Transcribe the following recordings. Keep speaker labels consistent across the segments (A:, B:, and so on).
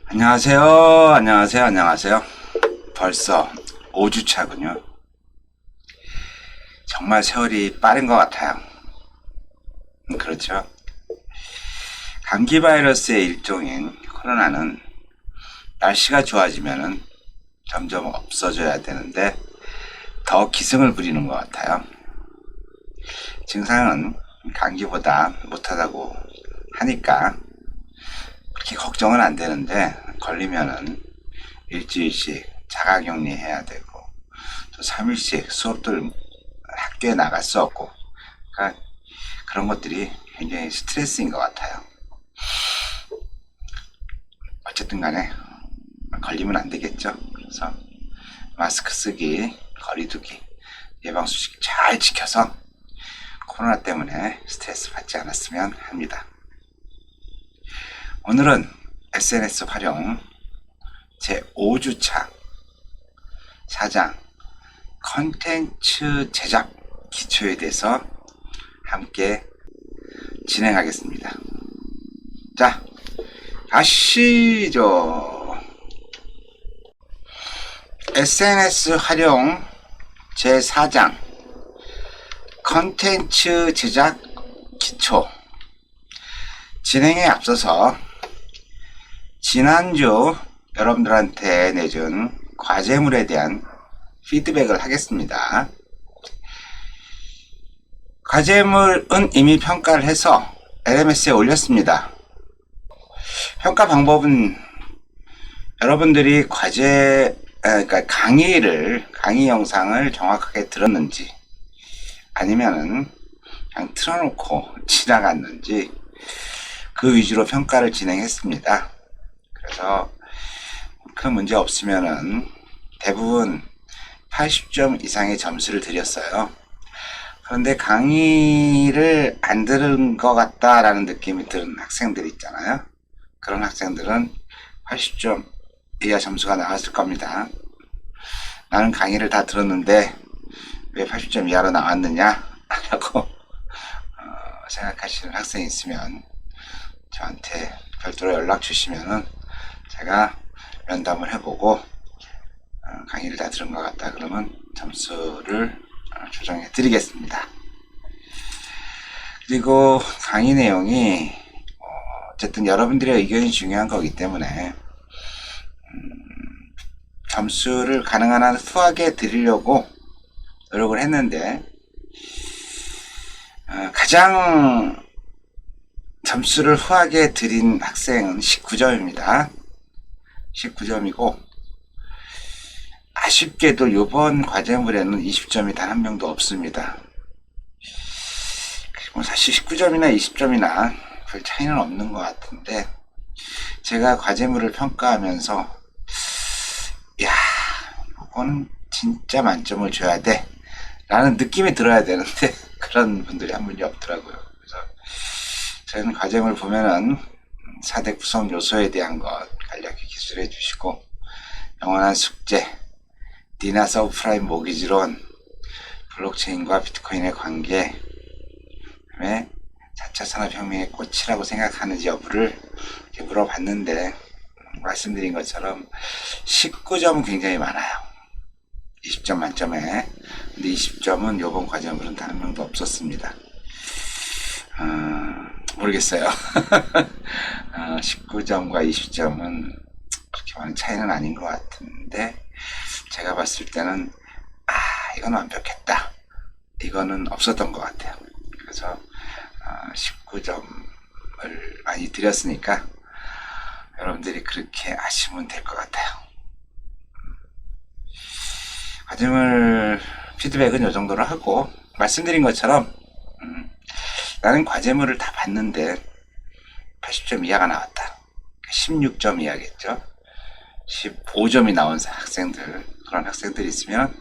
A: 안녕하세요. 안녕하세요. 안녕하세요. 벌써 5주차군요. 정말 세월이 빠른 것 같아요. 그렇죠. 감기 바이러스의 일종인 코로나는 날씨가 좋아지면은 점점 없어져야 되는데 더 기승을 부리는 것 같아요. 증상은 감기보다 못하다고 하니까 그렇게 걱정은 안 되는데 걸리면은 일주일씩 자가격리 해야 되고 또 3일씩 수업들 학교에 나갈 수 없고, 그러니까 그런 것들이 굉장히 스트레스인 것 같아요. 어쨌든 간에 걸리면 안 되겠죠. 그래서 마스크 쓰기, 거리 두기, 예방수칙 잘 지켜서 코로나 때문에 스트레스 받지 않았으면 합니다. 오늘은 SNS 활용 제5주차 4장 컨텐츠 제작 기초에 대해서 함께 진행하겠습니다. 자, 가시죠. SNS 활용 제4장 컨텐츠 제작 기초 진행에 앞서서 지난주 여러분들한테 내준 과제물에 대한 피드백을 하겠습니다. 과제물은 이미 평가를 해서 LMS에 올렸습니다. 평가 방법은 여러분들이 그러니까 강의 영상을 정확하게 들었는지 아니면은 그냥 틀어놓고 지나갔는지 그 위주로 평가를 진행했습니다. 그래서 큰 문제 없으면은 대부분 80점 이상의 점수를 드렸어요. 그런데 강의를 안 들은 것 같다라는 느낌이 드는 학생들 있잖아요. 그런 학생들은 80점 이하 점수가 나왔을 겁니다. 나는 강의를 다 들었는데 왜 80점 이하로 나왔느냐 라고 생각하시는 학생이 있으면 저한테 별도로 연락 주시면은 제가 면담을 해보고 강의를 다 들은 것 같다 그러면 점수를 조정해 드리겠습니다. 그리고 강의 내용이 어쨌든 여러분들의 의견이 중요한 거기 때문에 점수를 가능한 한 후하게 드리려고 노력을 했는데 가장 점수를 후하게 드린 학생은 19점입니다. 19점이고 아쉽게도 이번 과제물에는 20점이 단 한 명도 없습니다. 사실 19점이나 20점이나 별 차이는 없는 것 같은데 제가 과제물을 평가하면서 야, 이거는 진짜 만점을 줘야 돼 라는 느낌이 들어야 되는데 그런 분들이 한 분이 없더라고요. 그래서 저희는 과제물 보면은 4대 구성 요소에 대한 것 간략히 기술해 주시고 영원한 숙제, 디나 서브프라임 모기지론, 블록체인과 비트코인의 관계, 그다음에 4차 산업혁명의 꽃이라고 생각하는지 여부를 이렇게 물어봤는데 말씀드린 것처럼 19점은 굉장히 많아요. 20점 만점에. 근데 20점은 요번 과제물은 단 한 명도 없었습니다. 모르겠어요. 19점과 20점은 그렇게 많은 차이는 아닌 것 같은데 제가 봤을 때는 이건 완벽했다. 이거는 없었던 것 같아요. 그래서 19점을 많이 드렸으니까 여러분들이 그렇게 아시면 될 것 같아요. 과제물 피드백은 이 정도로 하고 말씀드린 것처럼 나는 과제물을 다 봤는데 80점 이하가 나왔다. 16점 이하겠죠. 15점이 나온 학생들, 그런 학생들이 있으면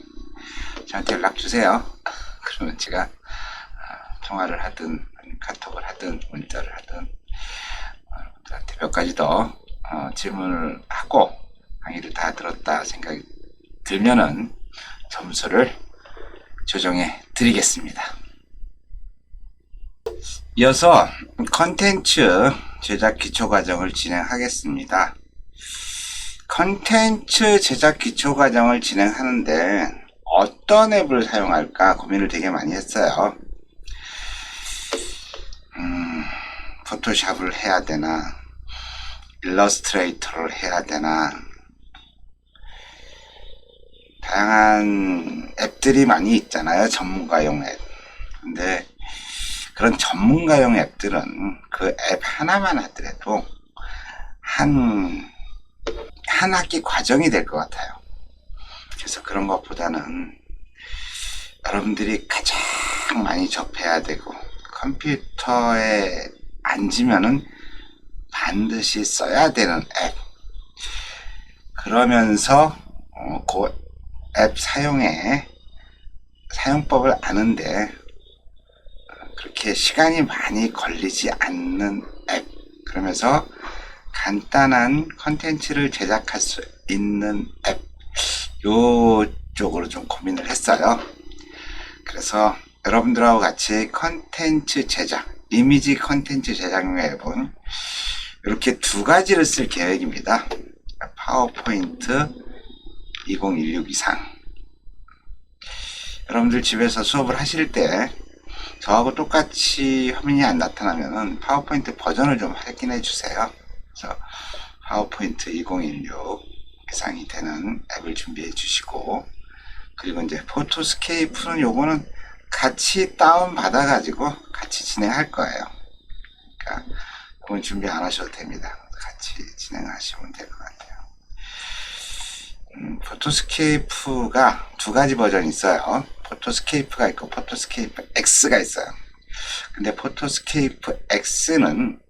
A: 저한테 연락 주세요. 그러면 제가 통화를 하든 카톡을 하든 문자를 하든 여러분들한테 몇 가지 더 질문을 하고 강의를 다 들었다 생각이 들면은 점수를 조정해 드리겠습니다. 이어서 컨텐츠 제작 기초 과정을 진행하겠습니다. 컨텐츠 제작 기초 과정을 진행하는데 어떤 앱을 사용할까 고민을 되게 많이 했어요. 포토샵을 해야 되나, 일러스트레이터를 해야 되나, 다양한 앱들이 많이 있잖아요. 전문가용 앱. 근데 그런 전문가용 앱들은 그 앱 하나만 하더라도 한 학기 과정이 될 것 같아요. 그래서 그런 것보다는 여러분들이 가장 많이 접해야 되고 컴퓨터에 앉으면은 반드시 써야 되는 앱, 그러면서 그 앱 사용법을 아는데 그렇게 시간이 많이 걸리지 않는 앱, 그러면서 간단한 컨텐츠를 제작할 수 있는 앱, 요쪽으로 좀 고민을 했어요. 그래서 여러분들하고 같이 컨텐츠 제작, 이미지 컨텐츠 제작용 앱은 이렇게 두 가지를 쓸 계획입니다. 파워포인트 2016 이상. 여러분들 집에서 수업을 하실 때 저하고 똑같이 화면이 안 나타나면은 파워포인트 버전을 좀 확인해 주세요. 그래서 파워포인트 2016 이상이 되는 앱을 준비해 주시고, 그리고 이제 포토스케이프는 요거는 같이 다운 받아 가지고 같이 진행할 거예요. 그러니까 이건 준비 안 하셔도 됩니다. 같이 진행하시면 될 것 같아요. 포토스케이프가 두 가지 버전이 있어요. 포토스케이프가 있고 포토스케이프 X가 있어요. 근데 포토스케이프 X는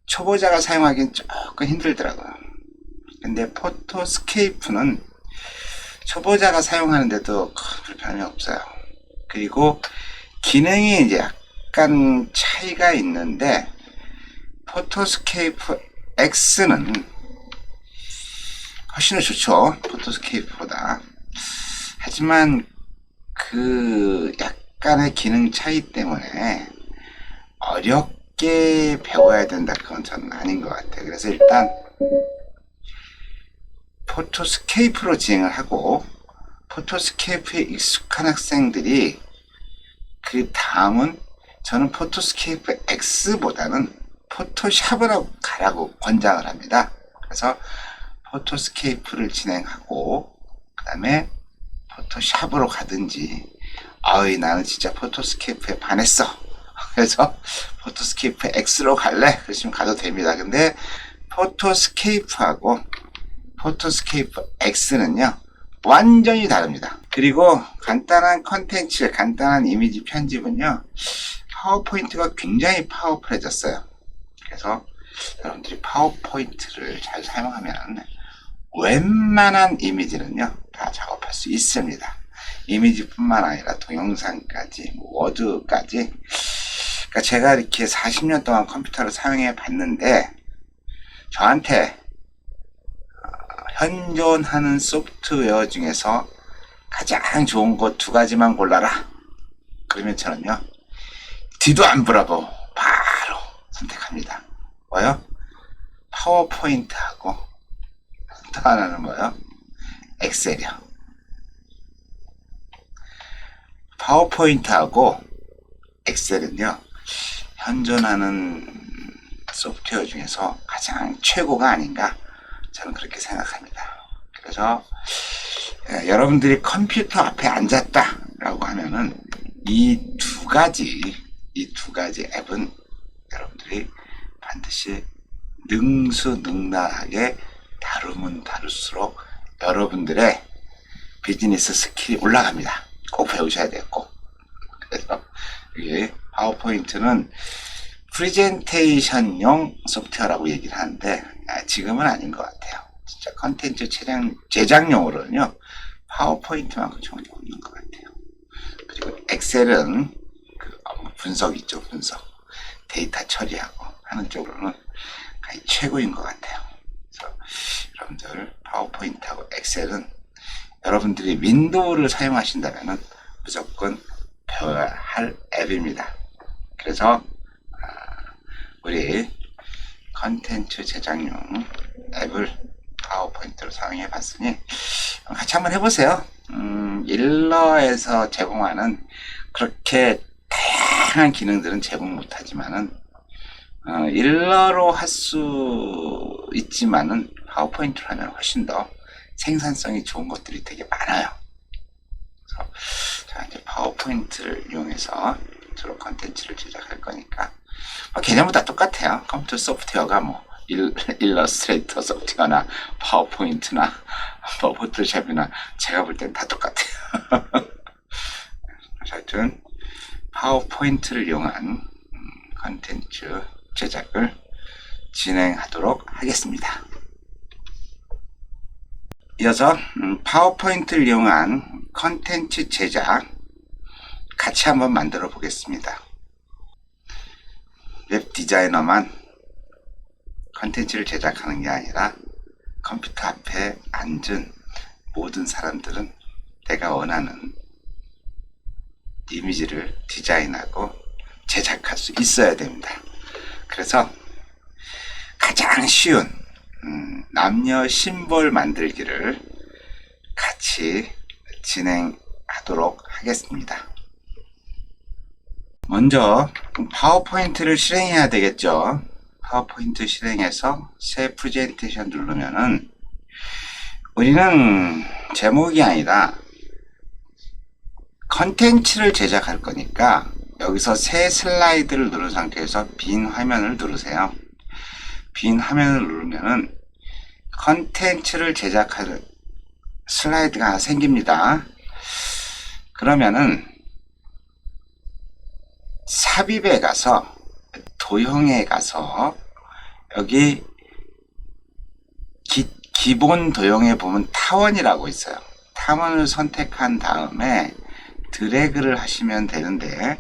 A: 초보자가 사용하기엔 조금 힘들더라고요. 근데 포토스케이프는 초보자가 사용하는데도 큰 불편함이 없어요. 그리고 기능이 이제 약간 차이가 있는데 포토스케이프 X는 훨씬 더 좋죠. 포토스케이프보다. 하지만 그 약간의 기능 차이 때문에 어렵게 배워야 된다, 그건 저는 아닌 것 같아요. 그래서 일단 포토스케이프로 진행을 하고 포토스케이프에 익숙한 학생들이 그 다음은 저는 포토스케이프 X보다는 포토샵으로 가라고 권장을 합니다. 그래서 포토스케이프를 진행하고 그 다음에 포토샵으로 가든지, 아이 나는 진짜 포토스케이프에 반했어 그래서 포토스케이프 X로 갈래? 그러시면 가도 됩니다. 근데 포토스케이프하고 포토스케이프 X는요 완전히 다릅니다. 그리고 간단한 컨텐츠, 간단한 이미지 편집은요 파워포인트가 굉장히 파워풀해졌어요. 그래서 여러분들이 파워포인트를 잘 사용하면 웬만한 이미지는요 다 작업할 수 있습니다. 이미지뿐만 아니라 동영상까지, 워드까지. 그러니까 제가 이렇게 40년 동안 컴퓨터를 사용해 봤는데 저한테 현존하는 소프트웨어 중에서 가장 좋은 거 두 가지만 골라라 그러면 저는요 뒤도 안 보라고 바로 선택합니다. 뭐요? 파워포인트하고 또 하나는 뭐요? 엑셀이요. 파워포인트하고 엑셀은요 현존하는 소프트웨어 중에서 가장 최고가 아닌가 저는 그렇게 생각합니다. 그래서 여러분들이 컴퓨터 앞에 앉았다 라고 하면은 이 두 가지 앱은 여러분들이 반드시 능수능란하게 다루면 다룰수록 여러분들의 비즈니스 스킬이 올라갑니다. 꼭 배우셔야 돼요. 꼭. 그래서 이게 파워포인트는 프레젠테이션용 소프트웨어라고 얘기를 하는데 지금은 아닌 것 같아요. 진짜 컨텐츠 제작용으로는요 파워포인트만큼 좋은 게 없는 것 같아요. 그리고 엑셀은 그 업무 분석 있죠. 분석, 데이터 처리하고 하는 쪽으로는 거의 최고인 것 같아요. 그래서 여러분들 파워포인트하고 엑셀은 여러분들이 윈도우를 사용하신다면 무조건 배워야 할 앱입니다. 그래서 우리 컨텐츠 제작용 앱을 파워포인트로 사용해 봤으니 같이 한번 해보세요. 일러에서 제공하는 그렇게 다양한 기능들은 제공 못하지만은 일러로 할 수 있지만은 파워포인트로 하면 훨씬 더 생산성이 좋은 것들이 되게 많아요. 그래서 자, 이제 파워포인트를 이용해서 주로 컨텐츠를 제작할 거니까 개념은 다 똑같아요. 컴퓨터 소프트웨어가 뭐 일러스트레이터 소프트웨어나 파워포인트나 뭐 포토샵이나 제가 볼 땐 다 똑같아요. 하여튼 파워포인트를 이용한 컨텐츠 제작을 진행하도록 하겠습니다. 이어서 파워포인트를 이용한 컨텐츠 제작 같이 한번 만들어 보겠습니다. 웹 디자이너만 컨텐츠를 제작하는 게 아니라 컴퓨터 앞에 앉은 모든 사람들은 내가 원하는 이미지를 디자인하고 제작할 수 있어야 됩니다. 그래서 가장 쉬운 남녀 심볼 만들기를 같이 진행하도록 하겠습니다. 먼저 파워포인트를 실행해야 되겠죠. 파워포인트 실행해서 새 프레젠테이션 누르면은 우리는 제목이 아니라 컨텐츠를 제작할 거니까 여기서 새 슬라이드를 누른 상태에서 빈 화면을 누르세요. 빈 화면을 누르면은 컨텐츠를 제작할 슬라이드가 하나 생깁니다. 그러면은 삽입에 가서 도형에 가서 여기 기본 도형에 보면 타원이라고 있어요. 타원을 선택한 다음에 드래그를 하시면 되는데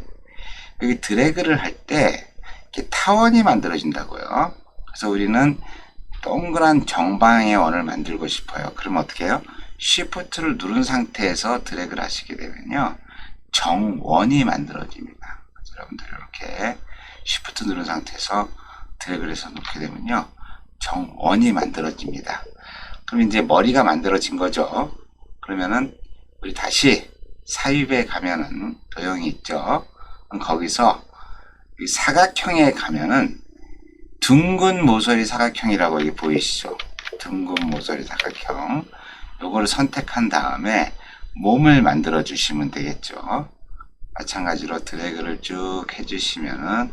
A: 여기 드래그를 할 때 타원이 만들어진다고요. 그래서 우리는 동그란 정방의 원을 만들고 싶어요. 그럼 어떻게 해요? Shift를 누른 상태에서 드래그를 하시게 되면요. 정원이 만들어집니다. 여러분들 이렇게 Shift 누른 상태에서 드래그를 해서 놓게 되면요. 정원이 만들어집니다. 그럼 이제 머리가 만들어진 거죠. 그러면은 우리 다시 삽입에 가면은 도형이 있죠. 그럼 거기서 사각형에 가면은 둥근 모서리 사각형이라고 여기 보이시죠? 둥근 모서리 사각형. 요거를 선택한 다음에 몸을 만들어 주시면 되겠죠. 마찬가지로 드래그를 쭉 해주시면은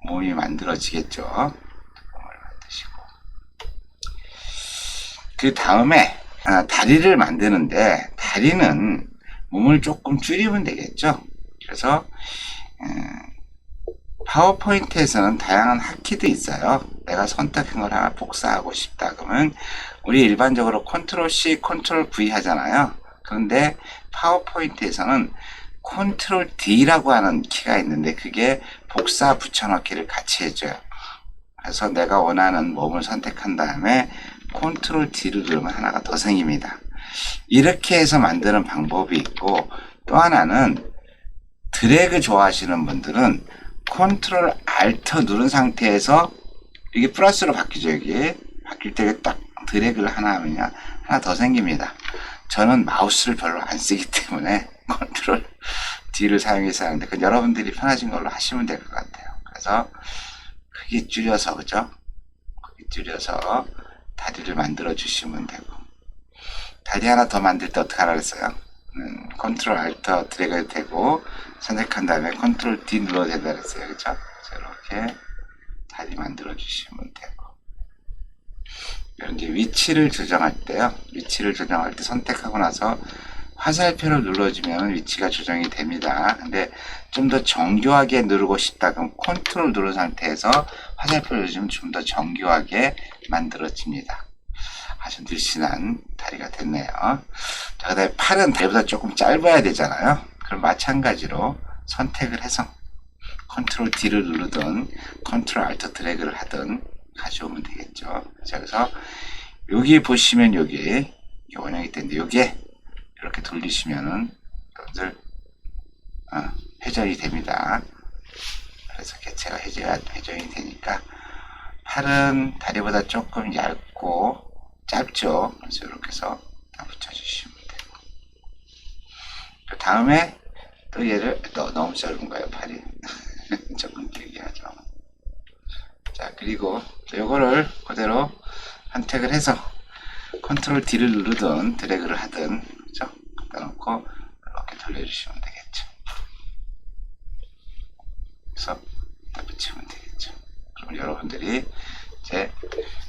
A: 몸이 만들어지겠죠. 몸을 만드시고. 그 다음에 다리를 만드는데 다리는 몸을 조금 줄이면 되겠죠. 그래서 파워포인트에서는 다양한 핫키도 있어요. 내가 선택한 걸 하나 복사하고 싶다 그러면 우리 일반적으로 컨트롤 C, 컨트롤 V 하잖아요. 그런데 파워포인트에서는 컨트롤 D라고 하는 키가 있는데 그게 복사 붙여넣기를 같이 해줘요. 그래서 내가 원하는 몸을 선택한 다음에 컨트롤 D를 누르면 하나가 더 생깁니다. 이렇게 해서 만드는 방법이 있고 또 하나는 드래그 좋아하시는 분들은 컨트롤 알트 누른 상태에서 이게 플러스로 바뀌죠. 여기 바뀔 때 딱 드래그를 하나 하면 하나 더 생깁니다. 저는 마우스를 별로 안 쓰기 때문에 컨트롤 D를 사용해서 하는데 그건 여러분들이 편하신 걸로 하시면 될 것 같아요. 그래서 크게 줄여서 그죠? 크게 줄여서 다리를 만들어 주시면 되고 다리 하나 더 만들 때 어떻게 하라 그랬어요? 컨트롤 알트 드래그 되고 선택한 다음에 컨트롤 D 눌러야 된다 그랬어요. 그죠? 이렇게 다리 만들어 주시면 되고 이제 위치를 조정할 때요. 위치를 조정할 때 선택하고 나서 화살표를 눌러주면 위치가 조정이 됩니다. 근데 좀 더 정교하게 누르고 싶다 그럼 컨트롤 누른 상태에서 화살표를 누르면 좀 더 정교하게 만들어집니다. 아주 늘씬한 다리가 됐네요. 자, 그다음에 팔은 다리보다 조금 짧아야 되잖아요. 그럼 마찬가지로 선택을 해서 컨트롤 D를 누르든 컨트롤 알트 드래그를 하든 가져오면 되겠죠. 자, 그래서 여기 보시면 여기 원형이 되는데 여기에 이렇게 돌리시면은 여러분들 회전이 됩니다. 그래서 개체가 회전이 되니까 팔은 다리보다 조금 얇고 짧죠. 그래서 이렇게 해서 다 붙여주시면 되고. 그 다음에 또 얘를 너무 짧은 거예요, 팔이. 조금 길게 하죠. 자, 그리고 요거를 그대로 선택을 해서 컨트롤 D를 누르든 드래그를 하든, 그죠? 갖다 놓고 이렇게 돌려주시면 되겠죠. 그래서 다 붙이면 되겠죠. 그럼 여러분들이 이제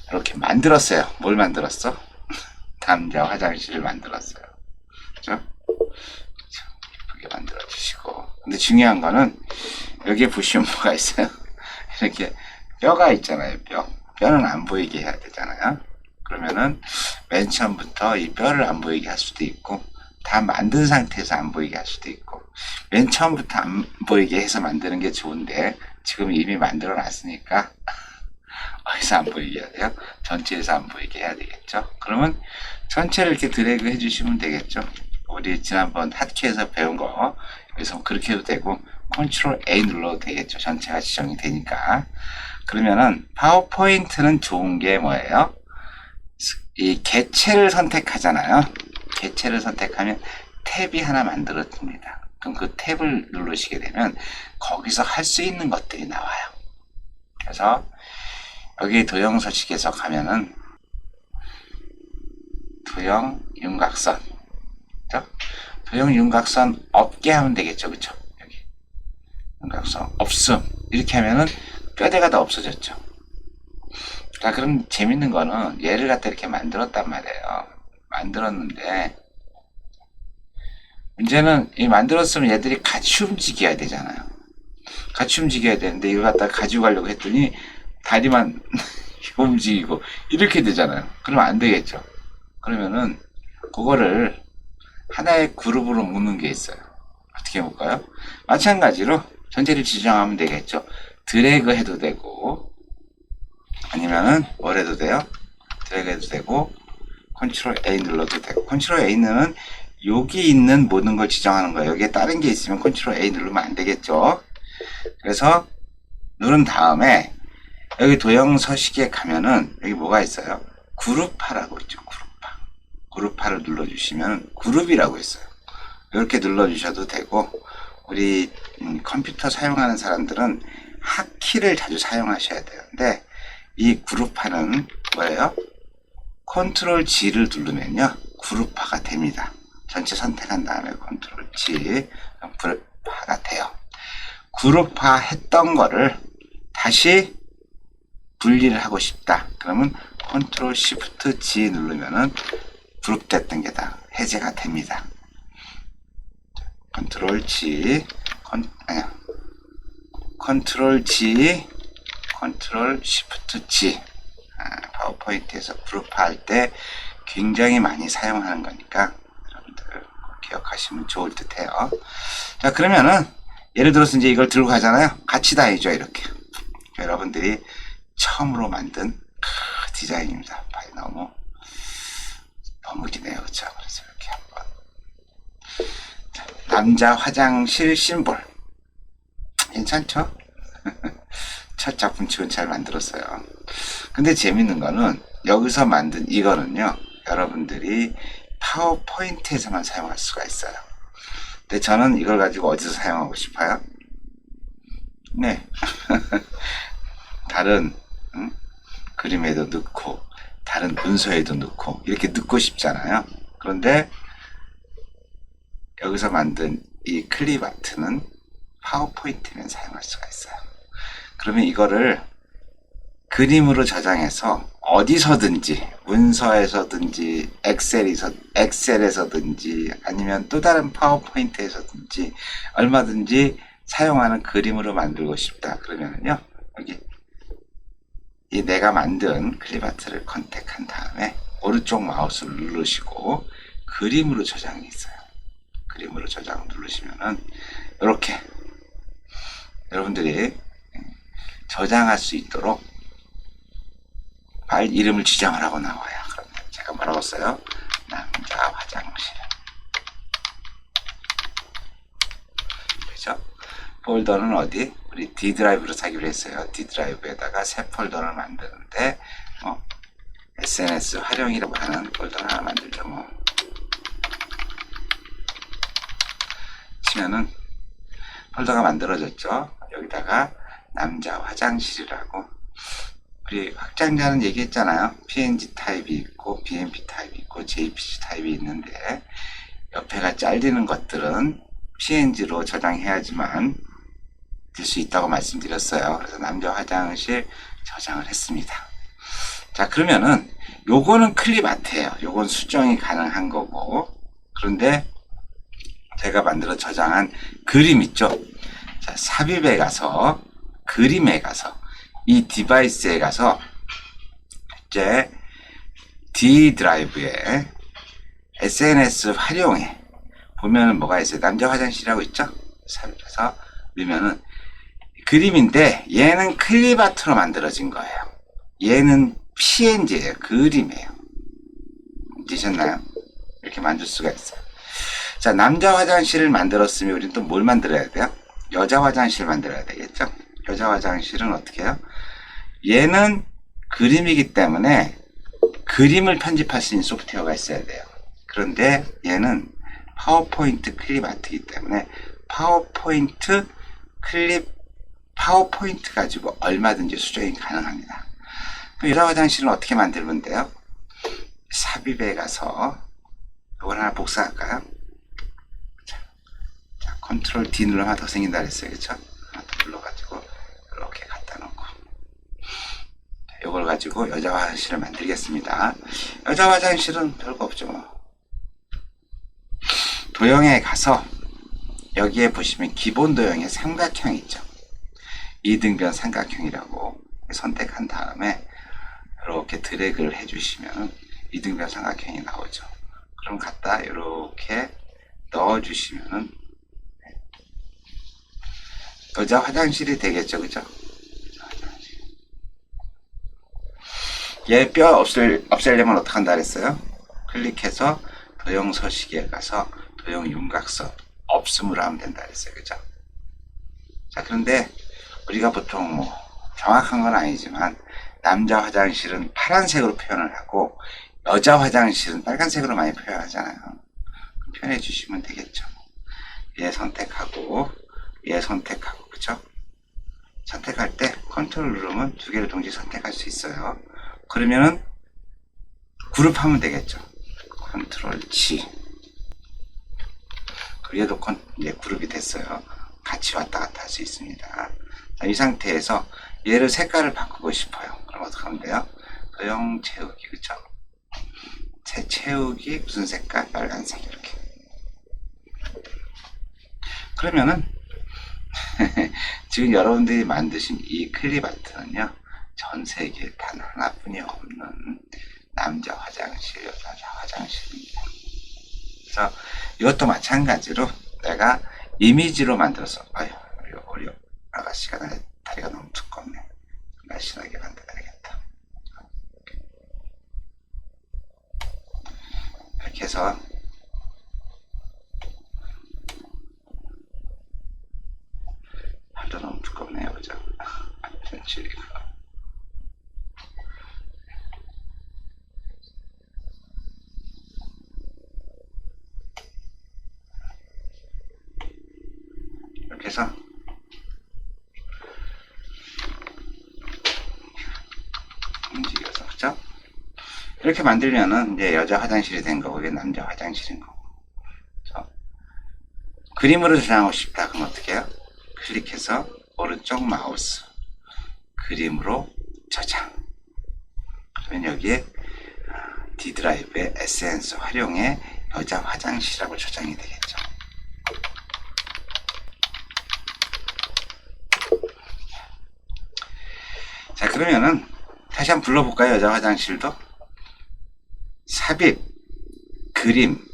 A: 이렇게 만들었어요. 뭘 만들었어? 남자 화장실을 만들었어요. 그죠? 예쁘게 만들어 주시고. 근데 중요한 거는 여기에 보시면 뭐가 있어요? 이렇게 뼈가 있잖아요. 뼈는 안 보이게 해야 되잖아요. 그러면은 맨 처음부터 이 뼈를 안 보이게 할 수도 있고, 다 만든 상태에서 안 보이게 할 수도 있고, 맨 처음부터 안 보이게 해서 만드는 게 좋은데 지금 이미 만들어 놨으니까 어디서 안 보이게 해야 돼요? 전체에서 안 보이게 해야 되겠죠. 그러면 전체를 이렇게 드래그 해주시면 되겠죠. 우리 지난번 핫키에서 배운 거 여기서 그렇게 해도 되고, 컨트롤 A 눌러도 되겠죠. 전체가 지정이 되니까. 그러면은 파워포인트는 좋은 게 뭐예요? 이 개체를 선택하잖아요. 개체를 선택하면 탭이 하나 만들어집니다. 그럼 그 탭을 누르시게 되면 거기서 할 수 있는 것들이 나와요. 그래서 여기 도형 서식에서 가면은 도형 윤곽선, 그죠? 도형 윤곽선 없게 하면 되겠죠, 그쵸? 여기 윤곽선 없음 이렇게 하면은 뼈대가 다 없어졌죠. 자, 그럼 재밌는 거는 얘를 갖다 이렇게 만들었단 말이에요. 만들었는데 문제는 이 만들었으면 얘들이 같이 움직여야 되잖아요. 같이 움직여야 되는데 이걸 갖다가 가지고 가려고 했더니 다리만 움직이고 이렇게 되잖아요. 그러면 안 되겠죠. 그러면은 그거를 하나의 그룹으로 묶는 게 있어요. 어떻게 볼까요? 마찬가지로 전체를 지정하면 되겠죠. 드래그 해도 되고, 아니면은 뭘 해도 돼요? 드래그 해도 되고, 컨트롤 A 눌러도 되고. 컨트롤 A는 여기 있는 모든 걸 지정하는 거예요. 여기에 다른 게 있으면 컨트롤 A 누르면 안 되겠죠. 그래서 누른 다음에 여기 도형 서식에 가면은 여기 뭐가 있어요? 그룹화라고 있죠. 그룹화를 눌러주시면 그룹이라고 있어요. 이렇게 눌러주셔도 되고, 우리 컴퓨터 사용하는 사람들은 핫키를 자주 사용하셔야 되는데, 이 그룹화는 뭐예요? 컨트롤 G를 누르면요 그룹화가 됩니다. 전체 선택한 다음에 컨트롤 G, 그룹화가 돼요. 그룹화 했던 거를 다시 분리를 하고 싶다. 그러면 컨트롤 시프트 G 누르면은 그룹됐던 게 다 해제가 됩니다. 컨트롤 G, 컨트롤 G, 컨트롤 시프트 G. 파워포인트에서 그룹화할 때 굉장히 많이 사용하는 거니까 여러분들 기억하시면 좋을 듯 해요. 자, 그러면은 예를 들어서 이제 이걸 들고 가잖아요. 같이 다 해줘, 이렇게. 여러분들이 처음으로 만든 디자인입니다. 파일 너무 기네요. 그렇죠? 그래서 이렇게 한번. 자, 남자 화장실 심볼. 괜찮죠? 첫 작품치곤 잘 만들었어요. 근데 재밌는 거는 여기서 만든 이거는요, 여러분들이 파워포인트에서만 사용할 수가 있어요. 근데 저는 이걸 가지고 어디서 사용하고 싶어요? 네. 다른 그림에도 넣고 다른 문서에도 넣고 이렇게 넣고 싶잖아요. 그런데 여기서 만든 이 클립 아트는 파워포인트면 사용할 수가 있어요. 그러면 이거를 그림으로 저장해서 어디서든지, 문서에서든지 엑셀에서든지 아니면 또 다른 파워포인트에서든지 얼마든지 사용하는 그림으로 만들고 싶다. 그러면은요, 여기 이 내가 만든 클립아트를 컨택한 다음에 오른쪽 마우스를 누르시고 그림으로 저장이 있어요. 그림으로 저장 누르시면은 이렇게 여러분들이 저장할 수 있도록 파일 이름을 지정을 하고 나와요. 그러면 제가 뭐라고 써요? 남자 화장실. 그죠? 폴더는 어디? 우리 D 드라이브로 사기로 했어요. D 드라이브에다가 새 폴더를 만드는데 SNS 활용이라고 하는 폴더 하나 만들죠. 뭐 치면은 폴더가 만들어졌죠. 여기다가 남자 화장실이라고, 우리 확장자는 얘기했잖아요. PNG 타입이 있고 BMP 타입이 있고 JPG 타입이 있는데, 옆에가 잘리는 것들은 PNG로 저장해야지만 될 수 있다고 말씀드렸어요. 그래서 남자 화장실 저장을 했습니다. 자, 그러면은 요거는 클립 아트예요. 요건 수정이 가능한 거고, 그런데 제가 만들어 저장한 그림 있죠. 자, 삽입에 가서, 그림에 가서, 이 디바이스에 가서 이제 D 드라이브에 SNS 활용에 보면은 뭐가 있어요? 남자 화장실이라고 있죠? 삽입해서 넣으면은 그림인데, 얘는 클립 아트로 만들어진 거예요. 얘는 PNG예요. 그림이에요. 되셨나요? 이렇게 만들 수가 있어요. 자, 남자 화장실을 만들었으면 우리는 또 뭘 만들어야 돼요? 여자 화장실 만들어야 되겠죠? 여자 화장실은 어떻게 해요? 얘는 그림이기 때문에 그림을 편집할 수 있는 소프트웨어가 있어야 돼요. 그런데 얘는 파워포인트 클립 아트이기 때문에 파워포인트 가지고 얼마든지 수정이 가능합니다. 그럼 여자 화장실은 어떻게 만들면 돼요? 삽입에 가서 이걸 하나 복사할까요? 자, 컨트롤 D 누르면 하나 더 생긴다 그랬어요. 그쵸? 하나 더 눌러가지고 이렇게 갖다 놓고, 이걸 가지고 여자 화장실을 만들겠습니다. 여자 화장실은 별거 없죠. 뭐. 도형에 가서 여기에 보시면 기본 도형의 삼각형 있죠. 이등변 삼각형이라고 선택한 다음에 이렇게 드래그를 해주시면 이등변 삼각형이 나오죠. 그럼 갖다 이렇게 넣어주시면은 여자 화장실이 되겠죠. 그죠? 얘 뼈 없애려면 어떻게 한다 그랬어요? 클릭해서 도형 서식에 가서 도형 윤곽선 없음으로 하면 된다 그랬어요. 그죠? 자, 그런데 우리가 보통 뭐 정확한 건 아니지만 남자 화장실은 파란색으로 표현을 하고 여자 화장실은 빨간색으로 많이 표현하잖아요. 표현해 주시면 되겠죠. 얘 선택하고 얘 선택하고, 그쵸? 선택할 때 컨트롤 누르면 두 개를 동시에 선택할 수 있어요. 그러면은 그룹하면 되겠죠. 컨트롤 G. 얘도 이제 그룹이 됐어요. 같이 왔다 갔다 할 수 있습니다. 자, 이 상태에서 얘를 색깔을 바꾸고 싶어요. 그럼 어떻게 하면 돼요? 도형 채우기, 그쵸? 채우기 무슨 색깔? 빨간색. 이렇게. 그러면은 지금 여러분들이 만드신 이 클립 아트는요, 전 세계에 단 하나뿐이 없는 남자 화장실, 여자 화장실입니다. 그래서 이것도 마찬가지로 내가 이미지로 만들어서, 우리 아가씨가 다리가 너무 두껍네. 날씬하게 만들어야겠다. 이렇게 해서 팔도 너무 두껍네요. 그죠? 줄이고. 이렇게 해서 움직여서, 그죠? 이렇게 만들면은 이제 여자 화장실이 된 거고, 이게 남자 화장실인 거고. 그림으로 저장하고 싶다. 그럼 어떻게 해요? 클릭해서 오른쪽 마우스 그림으로 저장. 그러면 여기에 D 드라이브의 SNS 활용에 여자 화장실이라고 저장이 되겠죠. 자, 그러면은 다시 한번 불러볼까요? 여자 화장실도 삽입 그림,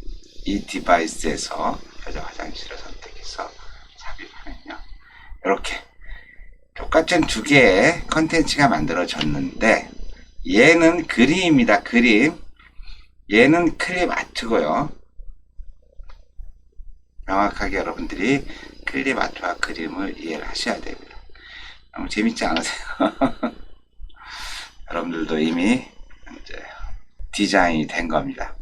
A: 이 디바이스에서 여자 화장실을 선택해서 삽입하면요, 이렇게 똑같은 두 개의 컨텐츠가 만들어졌는데, 얘는 그림입니다. 그림. 얘는 클립 아트고요. 명확하게 여러분들이 클립 아트와 그림을 이해를 하셔야 됩니다. 너무 재밌지 않으세요? 여러분들도 이미 이제 디자인이 된 겁니다.